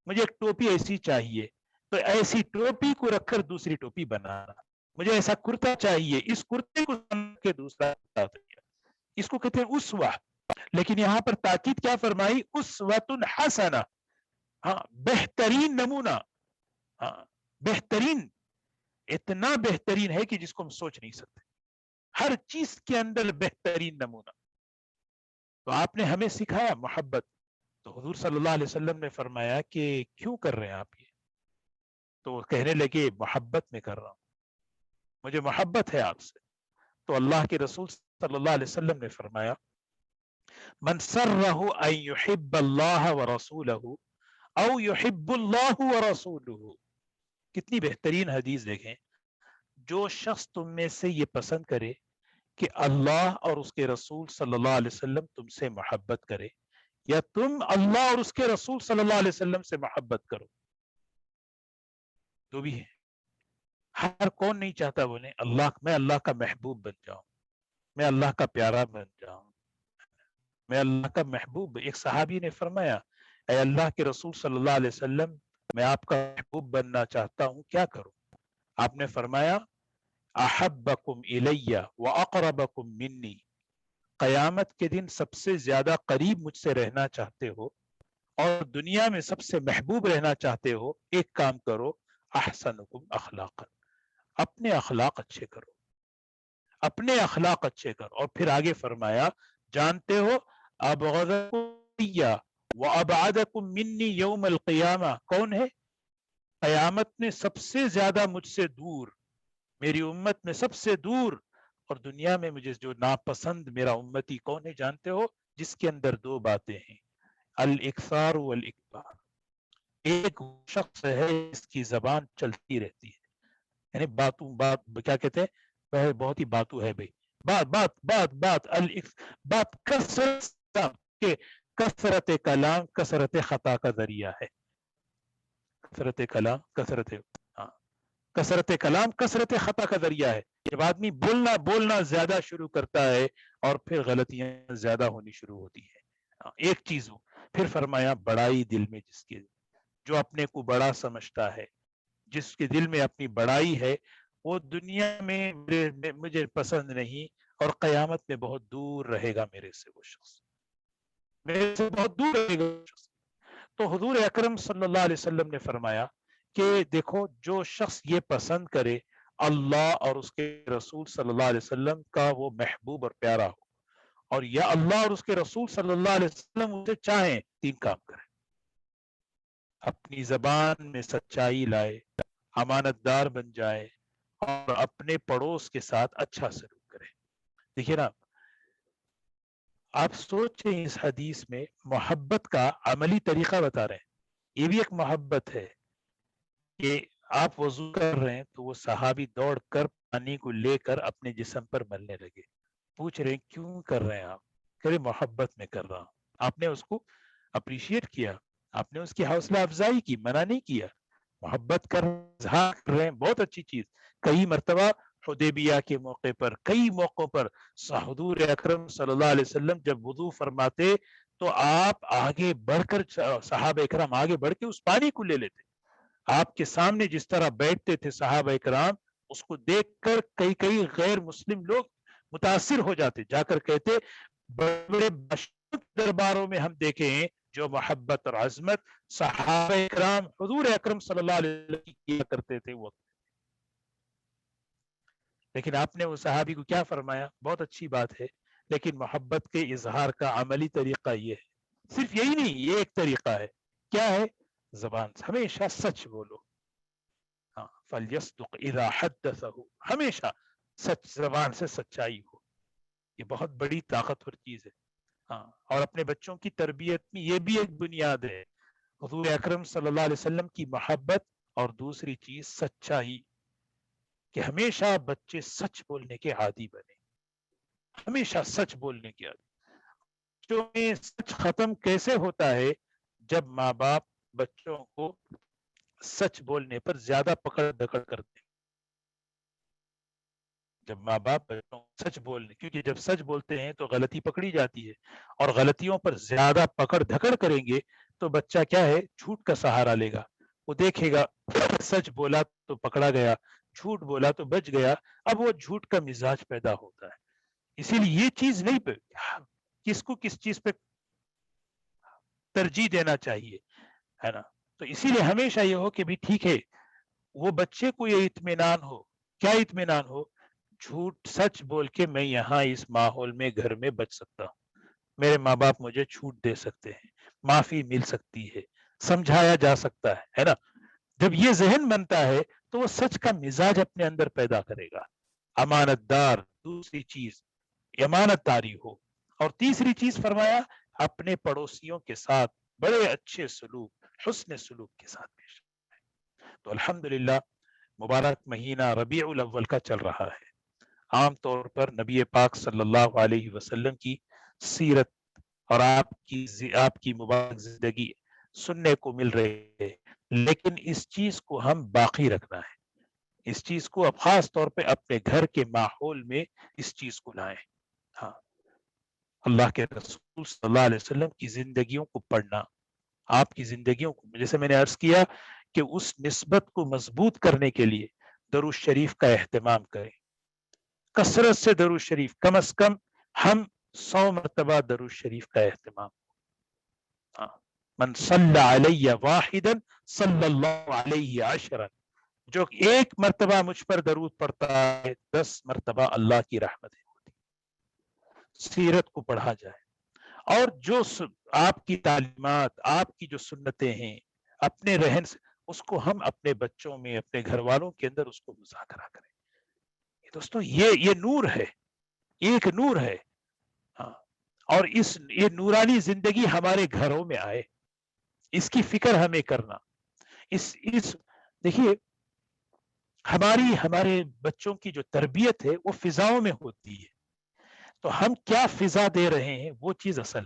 Speaker 1: مجھے ایک ٹوپی ایسی چاہیے تو ایسی ٹوپی کو رکھ کر دوسری ٹوپی بنانا. مجھے ایسا کرتا چاہیے, اس کرتے کو سامنے کے دوسرا کرتا تیار, اس کو کہتے ہیں اسوہ. لیکن یہاں پر تاکید کیا فرمائی, اسوۃ حسنہ, ہاں بہترین نمونہ, ہاں بہترین, اتنا بہترین ہے کہ جس کو ہم سوچ نہیں سکتے, ہر چیز کے اندر بہترین نمونہ. تو آپ نے ہمیں سکھایا محبت. تو حضور صلی اللہ علیہ وسلم نے فرمایا کہ کیوں کر رہے ہیں آپ یہ, تو وہ کہنے لگے محبت میں کر رہا ہوں, مجھے محبت ہے آپ سے. تو اللہ کے رسول صلی اللہ علیہ وسلم نے فرمایا من سرہ ان یحب اللہ ورسولہ او یحب اللہ ورسولہ. کتنی بہترین حدیث دیکھیں, جو شخص تم میں سے یہ پسند کرے کہ اللہ اور اس کے رسول صلی اللہ علیہ وسلم تم سے محبت کرے, یا تم اللہ اور اس کے رسول صلی اللہ علیہ وسلم سے محبت کرو, تو بھی ہے. ہر کون نہیں چاہتا بولے اللہ, میں اللہ کا محبوب بن جاؤں, میں اللہ کا پیارا بن جاؤں, میں اللہ کا محبوب. ایک صحابی نے فرمایا اے اللہ کے رسول صلی اللہ علیہ وسلم, میں آپ کا محبوب بننا چاہتا ہوں, کیا کروں؟ آپ نے فرمایا احبکم الی واقربکم منی, قیامت کے دن سب سے زیادہ قریب مجھ سے رہنا چاہتے ہو اور دنیا میں سب سے محبوب رہنا چاہتے ہو, ایک کام کرو, احسنکم اخلاقا, اپنے اخلاق اچھے کرو, اپنے اخلاق اچھے کرو. اور پھر آگے فرمایا جانتے ہو ابغضکم وابعدکم منی یوم القیامہ کون ہے؟ قیامت میں سب سے زیادہ مجھ سے دور, میری امت میں سب سے دور, اور دنیا میں مجھے جو ناپسند میرا امتی کون ہے جانتے ہو؟ جس کے اندر 2 باتیں ہیں, الاکثار والاکبار. ایک شخص ہے اس کی زبان چلتی رہتی ہے, یعنی بات کیا کہتے ہیں, بہت ہی باتو ہے بھائی, بات بات بات بات, بات کثرت کلام کثرت خطا کا ذریعہ ہے. کثرت کلام کثرت کلام کثرت خطا کا ذریعہ ہے. جب آدمی بولنا زیادہ شروع کرتا ہے اور پھر غلطیاں زیادہ ہونی شروع ہوتی ہے. ایک چیز ہو. پھر فرمایا بڑائی دل میں جس کے, جو اپنے کو بڑا سمجھتا ہے, جس کے دل میں اپنی بڑائی ہے, وہ دنیا میں مجھے پسند نہیں, اور قیامت میں بہت دور رہے گا میرے سے, وہ شخص میرے سے بہت دور رہے گا وہ شخص. تو حضور اکرم صلی اللہ علیہ وسلم نے فرمایا کہ دیکھو, جو شخص یہ پسند کرے اللہ اور اس کے رسول صلی اللہ علیہ وسلم کا وہ محبوب اور پیارا ہو, اور یا اللہ اور اس کے رسول صلی اللہ علیہ وسلم اسے چاہیں, 3 کام کرے. اپنی زبان میں سچائی لائے, امانت دار بن جائے, اور اپنے پڑوس کے ساتھ اچھا سلوک کرے. دیکھیے نا, آپ سوچیں اس حدیث میں محبت کا عملی طریقہ بتا رہے ہیں. یہ بھی ایک محبت ہے کہ آپ وضو کر رہے ہیں تو وہ صحابی دوڑ کر پانی کو لے کر اپنے جسم پر ملنے لگے. پوچھ رہے ہیں کیوں کر رہے ہیں آپ؟ کہہ رہے محبت میں کر رہا ہوں. آپ نے اس کو اپریشیٹ کیا, آپ نے اس کی حوصلہ افزائی کی, منع نہیں کیا. محبت کر اظہار کر رہے ہیں, بہت اچھی چیز. کئی مرتبہ حدیبیہ کے موقع پر, کئی موقعوں پر حضور اکرم صلی اللہ علیہ وسلم جب وضو فرماتے تو آپ آگے بڑھ کر, صحابہ اکرام آگے بڑھ کے اس پانی کو لے لیتے. آپ کے سامنے جس طرح بیٹھتے تھے صحابہ اکرام, اس کو دیکھ کر کئی کئی غیر مسلم لوگ متاثر ہو جاتے, جا کر کہتے بڑے بڑے بادشاہوں کے درباروں میں ہم دیکھے ہیں جو محبت اور عظمت صحابہ اکرام حضور اکرم صلی اللہ علیہ وسلم کی کیا کرتے تھے وہ. لیکن آپ نے وہ صحابی کو کیا فرمایا؟ بہت اچھی بات ہے, لیکن محبت کے اظہار کا عملی طریقہ یہ ہے. صرف یہی نہیں, یہ ایک طریقہ ہے. کیا ہے؟ زبان سے ہمیشہ سچ بولو. ہاں, فَلْيَصْدُقْ إِذَا حَدَّثَهُ, ہمیشہ سچ, زبان سے سچائی ہو. یہ بہت بڑی طاقتور چیز ہے. ہاں, اور اپنے بچوں کی تربیت میں یہ بھی ایک بنیاد ہے. حضور اکرم صلی اللہ علیہ وسلم کی محبت, اور دوسری چیز سچائی, کہ ہمیشہ بچے سچ بولنے کے عادی بنے, ہمیشہ سچ بولنے کے عادی. بچوں میں سچ ختم کیسے ہوتا ہے؟ جب ماں باپ بچوں کو سچ بولنے پر زیادہ پکڑ دکڑ کرتے ہیں. جب ماں باپ بچوں کو سچ بولنے, کیونکہ جب سچ بولتے ہیں تو غلطی پکڑی جاتی ہے, اور غلطیوں پر زیادہ پکڑ دھکڑ کریں گے تو بچہ کیا ہے, جھوٹ کا سہارا لے گا. وہ دیکھے گا سچ بولا تو پکڑا گیا, جھوٹ بولا تو بچ گیا, اب وہ جھوٹ کا مزاج پیدا ہوتا ہے. اسی لیے یہ چیز نہیں پہ کس کو کس چیز پہ ترجیح دینا چاہیے, ہے نا. تو اسی لیے ہمیشہ یہ ہو کہ بھی ٹھیک ہے, وہ بچے کو یہ اطمینان ہو. کیا اطمینان ہو؟ جھوٹ سچ بول کے میں یہاں اس ماحول میں گھر میں بچ سکتا ہوں, میرے ماں باپ مجھے چھوٹ دے سکتے ہیں, معافی مل سکتی ہے, سمجھایا جا سکتا ہے نا. جب یہ ذہن بنتا ہے تو وہ سچ کا مزاج اپنے اندر پیدا کرے گا. امانت دار, دوسری چیز امانت داری ہو. اور تیسری چیز فرمایا اپنے پڑوسیوں کے ساتھ بڑے اچھے سلوک, حسن سلوک کے ساتھ پیش. تو الحمدللہ مبارک مہینہ ربیع الاول کا چل رہا ہے. عام طور پر نبی پاک صلی اللہ علیہ وسلم کی سیرت اور آپ کی مبارک زندگی سننے کو مل رہی ہے, لیکن اس چیز کو ہم باقی رکھنا ہے. اس چیز کو اب خاص طور پہ اپنے گھر کے ماحول میں اس چیز کو لائیں. ہاں, اللہ کے رسول صلی اللہ علیہ وسلم کی زندگیوں کو پڑھنا, آپ کی زندگیوں کو, جیسے میں نے عرض کیا کہ اس نسبت کو مضبوط کرنے کے لیے درود شریف کا اہتمام کریں. کثرت سے درود شریف, کم از کم ہم 100 مرتبہ درود شریف کا اہتمام. من صلی علی واحدا صلی اللہ علیہ عشرا, جو ایک مرتبہ مجھ پر درود پڑتا ہے 10 مرتبہ اللہ کی رحمتیں ہوتی. سیرت کو پڑھا جائے, اور جو آپ کی تعلیمات, آپ کی جو سنتیں ہیں اپنے رہن سے, اس کو ہم اپنے بچوں میں, اپنے گھر والوں کے اندر اس کو مذاکرہ کریں. دوستو یہ نور ہے, ایک نور ہے. ہاں, اور یہ نورانی زندگی ہمارے گھروں میں آئے, اس کی فکر ہمیں کرنا. دیکھیے ہمارے بچوں کی جو تربیت ہے وہ فضاؤں میں ہوتی ہے, تو ہم کیا فضا دے رہے ہیں وہ چیز اصل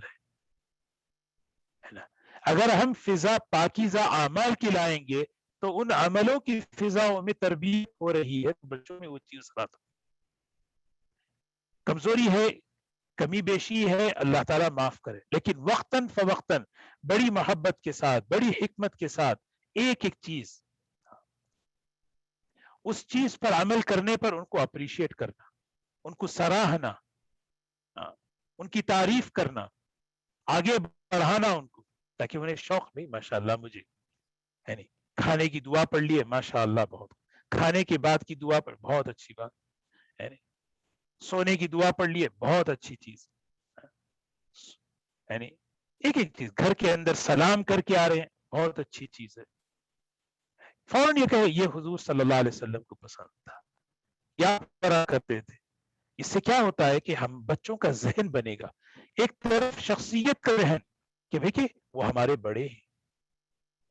Speaker 1: ہے نا. اگر ہم فضا پاکیزہ اعمال کی لائیں گے تو ان عملوں کی فضاؤں میں تربیت ہو رہی ہے, بچوں میں وہ چیز کمزوری ہے, کمی بیشی ہے, اللہ تعالیٰ معاف کرے, لیکن وقتاً فوقتاً بڑی محبت کے ساتھ, بڑی حکمت کے ساتھ ایک ایک چیز, اس چیز پر عمل کرنے پر ان کو اپریشیٹ کرنا, ان کو سراہنا, ان کی تعریف کرنا, آگے بڑھانا ان کو, تاکہ انہیں شوق نہیں, ماشاءاللہ مجھے ہے نہیں, کھانے کی دعا پڑھ لیے ماشاءاللہ, بہت, کھانے کے بعد کی دعا پڑھ, بہت اچھی بات ہے نہیں, سونے کی دعا پڑھ لیے, بہت اچھی چیز ہے نہیں, ایک ایک چیز, گھر کے اندر سلام کر کے آ رہے ہیں, بہت اچھی چیز ہے. فوراً یہ کہے یہ حضور صلی اللہ علیہ وسلم کو پسند تھا, یا کرتے تھے. اس سے کیا ہوتا ہے کہ ہم بچوں کا ذہن بنے گا, ایک طرف شخصیت کا ذہن کہ دیکھیں وہ ہمارے بڑے ہیں،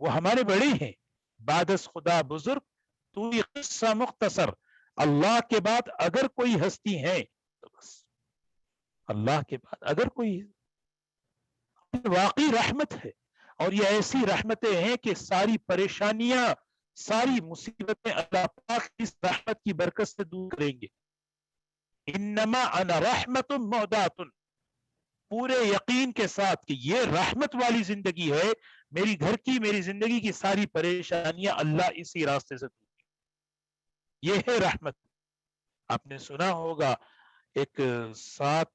Speaker 1: وہ ہمارے بڑے ہیں، بعد از خدا بزرگ تو یہ قصہ مختصر، اللہ کے بعد اگر کوئی ہستی ہے تو بس اللہ کے بعد اگر کوئی واقعی رحمت ہے، اور یہ ایسی رحمتیں ہیں کہ ساری پریشانیاں، ساری مصیبتیں اللہ پاک اس رحمت کی برکت سے دور کریں گے. انما انا رحمت مہدات، پورے یقین کے ساتھ کہ یہ رحمت والی زندگی ہے، میری گھر کی، میری زندگی کی ساری پریشانیاں اللہ اسی راستے سے دور. یہ ہے رحمت. آپ نے سنا ہوگا ایک سات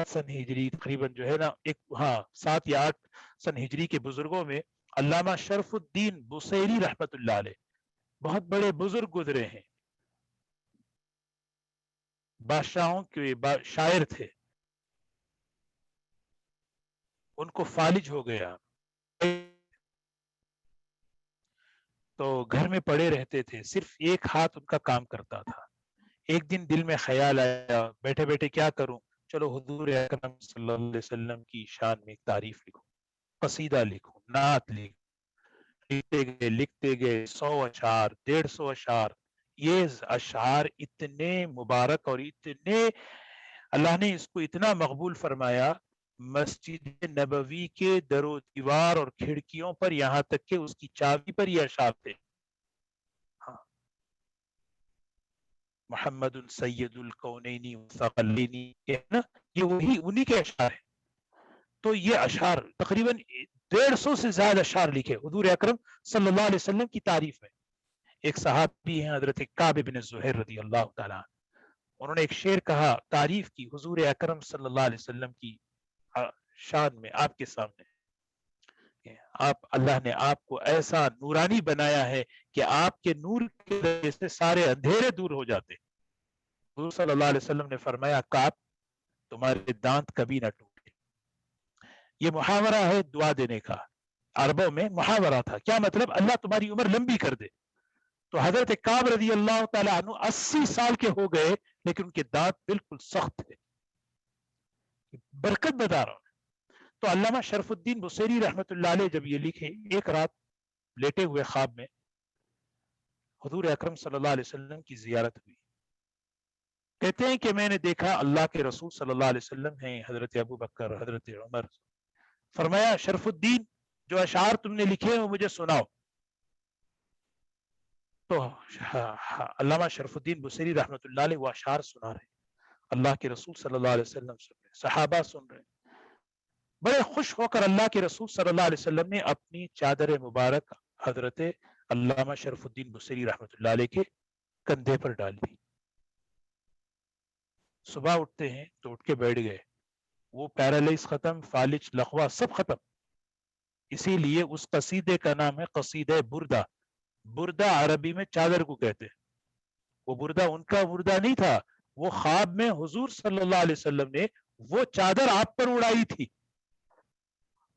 Speaker 1: سن ہجری تقریباً جو ہے نا، ایک 7 یا 8 سن ہجری کے بزرگوں میں علامہ شرف الدین بصیری رحمت اللہ علیہ، بہت بڑے بزرگ گزرے ہیں، بادشاہوں کے شاعر تھے. ان کو فالج ہو گیا تو گھر میں پڑے رہتے تھے، صرف ایک ہاتھ ان کا کام کرتا تھا. ایک دن دل میں خیال آیا بیٹھے بیٹھے کیا کروں، چلو حضور اکرم صلی اللہ علیہ وسلم کی شان میں ایک تعریف لکھوں، قصیدہ لکھوں، نعت لکھوں. لکھتے گئے 100 اشعار، 150 اشعار. یہ اشعار اتنے مبارک اور اتنے اللہ نے اس کو اتنا مقبول فرمایا، مسجد نبوی کے در و دیوار اور کھڑکیوں پر، یہاں تک کہ اس کی چابی پر یہ اشعار تھے. محمد سید الکونین والثقلین، یہ وہی انہی کے اشعار ہیں. تو یہ اشعار تقریباً 150 سے زیادہ اشعار لکھے حضور اکرم صلی اللہ علیہ وسلم کی تعریف میں. ایک صحابی ہیں حضرت کعب بن زہیر رضی اللہ تعالیٰ عنہ، انہوں نے ایک شعر کہا، تعریف کی حضور اکرم صلی اللہ علیہ وسلم کی شان میں آپ کے سامنے. اللہ نے آپ کو ایسا نورانی بنایا ہے کہ آپ کے نور کے ذریعے سے سارے اندھیرے دور ہو جاتے. حضور صلی اللہ علیہ وسلم نے فرمایا، کعب تمہارے دانت کبھی نہ ٹوٹے. یہ محاورہ ہے دعا دینے کا، عربوں میں محاورہ تھا. کیا مطلب؟ اللہ تمہاری عمر لمبی کر دے. تو حضرت کعب رضی اللہ تعالیٰ عنہ 80 سال کے ہو گئے لیکن ان کے دانت بالکل سخت تھے. برکت بتا رہا ہوں. تو علامہ شرف الدین بصیری رحمت اللہ علیہ جب یہ لکھے، ایک رات لیٹے ہوئے خواب میں حضور اکرم صلی اللہ علیہ وسلم کی زیارت ہوئی. کہتے ہیں کہ میں نے دیکھا اللہ کے رسول صلی اللہ علیہ وسلم ہیں، حضرت ابو بکر، حضرت عمر. فرمایا، شرف الدین جو اشعار تم نے لکھے ہیں وہ مجھے سناؤ. تو علامہ شرف الدین بصیری رحمت اللہ علیہ وہ اشعار سنا رہے، اللہ کے رسول صلی اللہ علیہ وسلم سن رہے، صحابہ سن رہے. بڑے خوش ہو کر اللہ کے رسول صلی اللہ علیہ وسلم نے اپنی چادر مبارک حضرت علامہ شرف الدین بصیری رحمت اللہ علیہ کے کندھے پر ڈال دی. صبح اٹھتے ہیں تو اٹھ کے بیٹھ گئے، وہ پیرالائز ختم، فالج، لقوہ سب ختم. اسی لیے اس قصیدے کا نام ہے قصیدہ بردہ. بردہ عربی میں چادر کو کہتے ہیں. وہ بردہ ان کا بردہ نہیں تھا، وہ خواب میں حضور صلی اللہ علیہ وسلم نے وہ چادر آپ پر اڑائی تھی.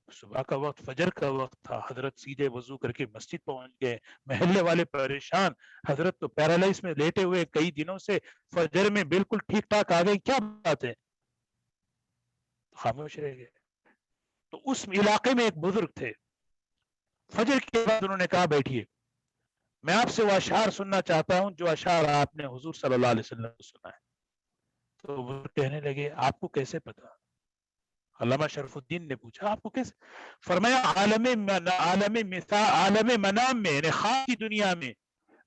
Speaker 1: صبح کا وقت، فجر کا وقت تھا، حضرت سیدھے وضو کر کے مسجد پہنچ گئے. محلے والے پریشان، حضرت تو پیرالائز میں لیٹے ہوئے کئی دنوں سے، فجر میں بالکل ٹھیک ٹھاک آ گئے، کیا بات ہے؟ خاموش رہ گئے. تو اس علاقے میں ایک بزرگ تھے، فجر کے بعد انہوں نے کہا بیٹھیے، میں آپ سے وہ اشعار سننا چاہتا ہوں جو اشعار آپ نے حضور صلی اللہ علیہ وسلم کو سنا ہے. تو وہ کہنے لگے، آپ کو کیسے پتا؟ علامہ شرف الدین نے پوچھا، آپ کو کیسے؟ فرمایا، عالم منام میں، یعنی خواب کی دنیا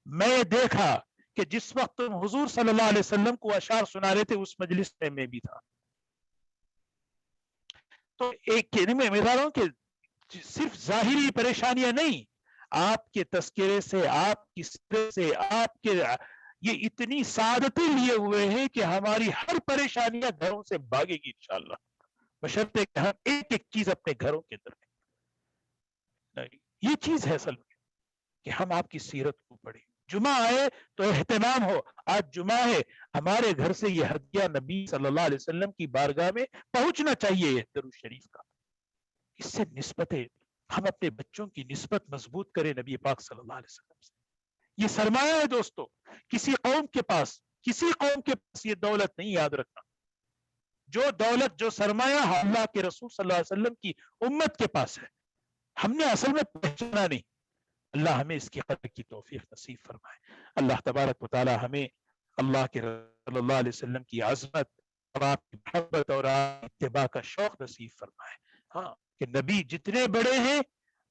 Speaker 1: میں دیکھا کہ جس وقت تم حضور صلی اللہ علیہ وسلم کو اشعار سنا رہے تھے اس مجلس میں بھی تھا. تو ایک کہنے میں بتا رہا ہوں کہ صرف ظاہری پریشانیاں نہیں، آپ کے تذکرے سے، آپ کی سیرت سے، آپ کے یہ اتنی سعادتیں لیے ہوئے ہیں کہ ہماری ہر پریشانیاں گھروں سے بھاگے گی انشاءاللہ، بشرطے کہ ہم ایک ایک چیز اپنے گھروں کے اندر میں. یہ چیز ہے اصل میں کہ ہم آپ کی سیرت کو پڑھیں. جمعہ آئے تو اہتمام ہو، آج جمعہ ہے، ہمارے گھر سے یہ ہدیہ نبی صلی اللہ علیہ وسلم کی بارگاہ میں پہنچنا چاہیے، یہ درود شریف کا. اس سے نسبتیں، ہم اپنے بچوں کی نسبت مضبوط کریں نبی پاک صلی اللہ علیہ وسلم سے. یہ سرمایہ ہے دوستو. کسی قوم کے پاس یہ دولت نہیں، یاد رکھنا. جو دولت جو سرمایہ اللہ کے رسول صلی اللہ علیہ وسلم کی امت کے پاس ہے، ہم نے اصل میں پہچانا نہیں. اللہ ہمیں اس کی قدر کی توفیق نصیب فرمائے. اللہ تبارک و تعالی ہمیں اللہ کے صلی اللہ علیہ وسلم کی عظمت اور آپ کی محبت اور آپ کی اتباع کا شوق نصیب فرمائے. ہاں کہ نبی جتنے بڑے ہیں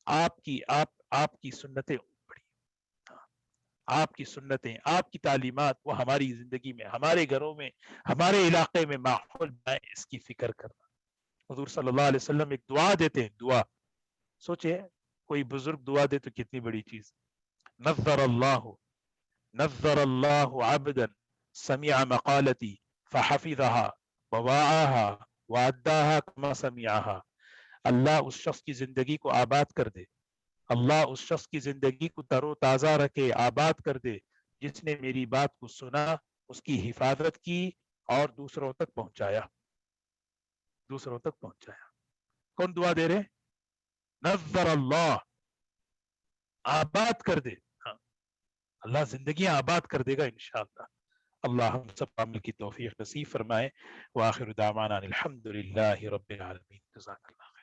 Speaker 1: آپ کی سنتیں بڑی. آپ کی سنتیں، آپ کی تعلیمات وہ ہماری زندگی میں، ہمارے گھروں میں، ہمارے علاقے میں ماحول بنائے، اس کی فکر کرنا. حضور صلی اللہ علیہ وسلم ایک دعا دیتے ہیں. دعا سوچے کوئی بزرگ دعا دے تو کتنی بڑی چیز. نظر اللہ عبدا سمع مقالتی فحفظها ووعاها واداها كما سمعها. اللہ اس شخص کی زندگی کو آباد کر دے، اللہ اس شخص کی زندگی کو تر و تازہ رکھے، آباد کر دے جس نے میری بات کو سنا، اس کی حفاظت کی اور دوسروں تک پہنچایا. کون دعا دے رہے؟ نظر اللہ، آباد کر دے. ہاں اللہ زندگیاں آباد کر دے گا انشاءاللہ. اللہ ہم سب عمل کی توفیق نصیب فرمائے. وآخر دعوانا الحمد للہ رب العالمین. جزاک اللہ خیر.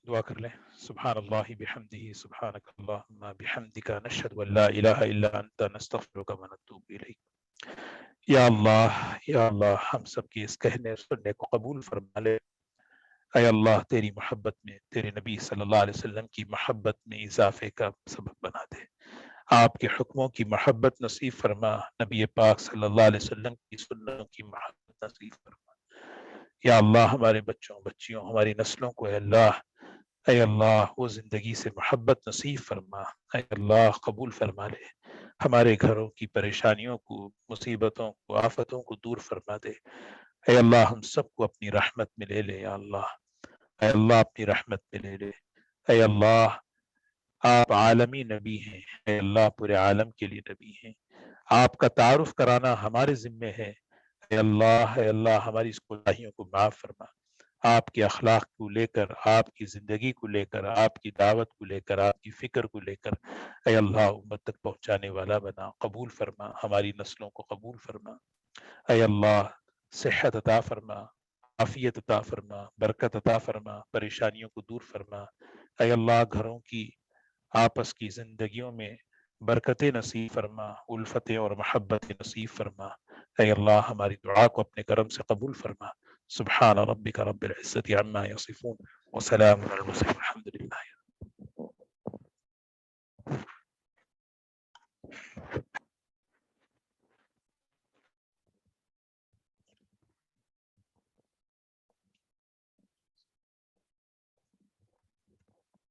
Speaker 1: دعا کر لیں. سبحان اللہ بحمدہ، سبحانک اللہم بحمدک، نشہد ان لا الہ الا انت، نستغفرک ونتوب الیک. یا اللہ ہم سب کی اس کہنے سننے کو قبول فرما لے. اے اللہ تیری محبت میں، تیرے نبی صلی اللہ علیہ وسلم کی محبت میں اضافے کا سبب بنا دے. آپ کے حکموں کی محبت نصیب فرما، نبی پاک صلی اللہ علیہ وسلم کی سنتوں کی محبت نصیب فرما. یا اللہ ہمارے بچوں بچیوں ہماری نسلوں کو اے اللہ وہ زندگی سے محبت نصیب فرما. اے اللہ قبول فرما لے. ہمارے گھروں کی پریشانیوں کو، مصیبتوں کو، آفتوں کو دور فرما دے. اے اللہ ہم سب کو اپنی رحمت میں لے لے. یا اللہ اے اللہ اپنی رحمت میں لے لے. اے اللہ آپ عالمی نبی ہیں. اے اللہ پورے عالم کے لیے نبی ہیں. آپ کا تعارف کرانا ہمارے ذمے ہے. اے اللہ ہماری اس کوتاہیوں کو معاف فرما. آپ کے اخلاق کو لے کر، آپ کی زندگی کو لے کر، آپ کی دعوت کو لے کر، آپ کی فکر کو لے کر اے اللہ امت تک پہنچانے والا بنا. قبول فرما، ہماری نسلوں کو قبول فرما. اے اللہ صحت عطا فرما، عافیت عطا فرما، برکت عطا فرما، پریشانیوں کو دور فرما. اے اللہ گھروں کی آپس کی زندگیوں میں برکت نصیب فرما، الفتیں اور محبت نصیب فرما. اے اللہ ہماری دعا کو اپنے کرم سے قبول فرما. سبحان ربک رب العزت عما یصفون وسلام علی المرسلین والحمد للہ.